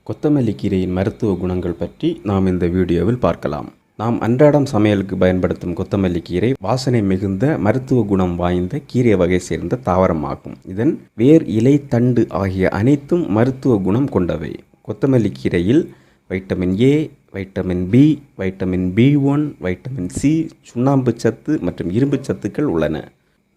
கொத்தமல்லி கீரையின் மருத்துவ குணங்கள் பற்றி நாம் இந்த வீடியோவில் பார்க்கலாம். நாம் அன்றாடம் சமையலுக்கு பயன்படுத்தும் கொத்தமல்லி கீரை வாசனை மிகுந்த மருத்துவ குணம் வாய்ந்த கீரை வகை சேர்ந்த தாவரமாகும். இதன் வேர், இலை, தண்டு ஆகிய அனைத்தும் மருத்துவ குணம் கொண்டவை. கொத்தமல்லி கீரையில் vitamin A, vitamin B, vitamin B1, vitamin C, சுண்ணாம்பு சத்து மற்றும் இரும்பு சத்துக்கள் உள்ளன.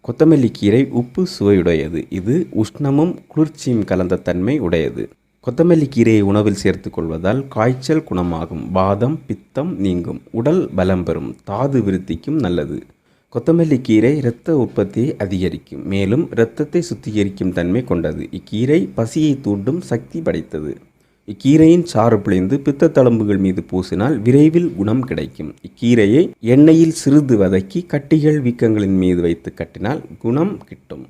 கொத்தமல்லி கீரை உப்பு சுவையுடையது. இது உஷ்ணமும் குளிர்ச்சியும் கலந்த தன்மை உடையது. கொத்தமல்லி கீரையை உணவில் சேர்த்து கொள்வதால் காய்ச்சல் குணமாகும், வாதம், பித்தம் நீங்கும், உடல் பலம் பெறும், தாது விருத்திக்கும் நல்லது. கொத்தமல்லி கீரை இரத்த உற்பத்தியை அதிகரிக்கும், மேலும் இரத்தத்தை சுத்திகரிக்கும் தன்மை கொண்டது. இக்கீரை பசியை தூண்டும் சக்தி படைத்தது. இக்கீரையின் சாறு பிழிந்து பித்த தழும்புகள் மீது பூசினால் விரைவில் குணம் கிடைக்கும். இக்கீரையை எண்ணெயில் சிறிது வதக்கி கட்டிகள், வீக்கங்களின் மீது வைத்து கட்டினால் குணம் கிட்டும்.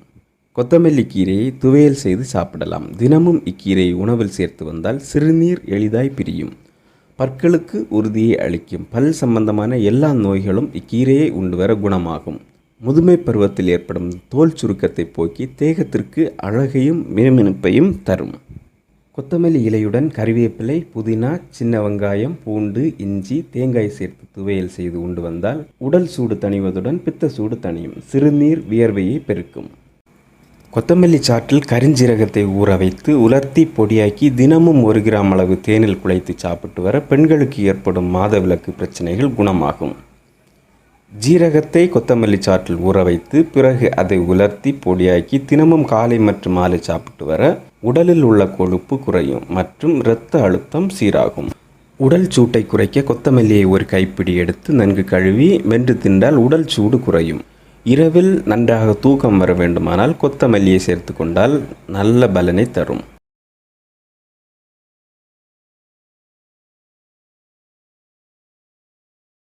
கொத்தமல்லி கீரையை துவையல் செய்து சாப்பிடலாம். தினமும் இக்கீரையை உணவில் சேர்த்து வந்தால் சிறுநீர் எளிதாய் பிரியும், பற்களுக்கு உறுதியை அளிக்கும். பல் சம்பந்தமான எல்லா நோய்களும் இக்கீரையை உண்டு வர குணமாகும். முதுமை பருவத்தில் ஏற்படும் தோல் சுருக்கத்தை போக்கி தேகத்திற்கு அழகையும் மினுமினுப்பையும் தரும். கொத்தமல்லி இலையுடன் கறிவேப்பிலை, புதினா, சின்ன வெங்காயம், பூண்டு, இஞ்சி, தேங்காய் சேர்த்து துவையல் செய்து உண்டு வந்தால் உடல் சூடு தணிவதுடன் பித்த சூடு தணியும், சிறுநீர் வியர்வையை பெருக்கும். கொத்தமல்லி சாற்றில் கரிஞ்சீரகத்தை ஊற வைத்து உலர்த்தி பொடியாக்கி தினமும் 1 கிராம் அளவு தேனில் குழைத்து சாப்பிட்டு வர பெண்களுக்கு ஏற்படும் மாதவிலக்கு பிரச்சனைகள் குணமாகும். ஜீரகத்தை கொத்தமல்லி சாற்றில் ஊற வைத்து பிறகு அதை உலர்த்தி பொடியாக்கி தினமும் காலை மற்றும் மாலை சாப்பிட்டு வர உடலில் உள்ள கொழுப்பு குறையும் மற்றும் இரத்த அழுத்தம் சீராகும். உடல் சூட்டை குறைக்க கொத்தமல்லியை 1 கைப்பிடி எடுத்து நன்கு கழுவி மென்று தின்றால் உடல் சூடு குறையும். இரவில் நன்றாக தூக்கம் வர வேண்டுமானால் கொத்தமல்லியை சேர்த்து கொண்டால் நல்ல பலனை தரும்.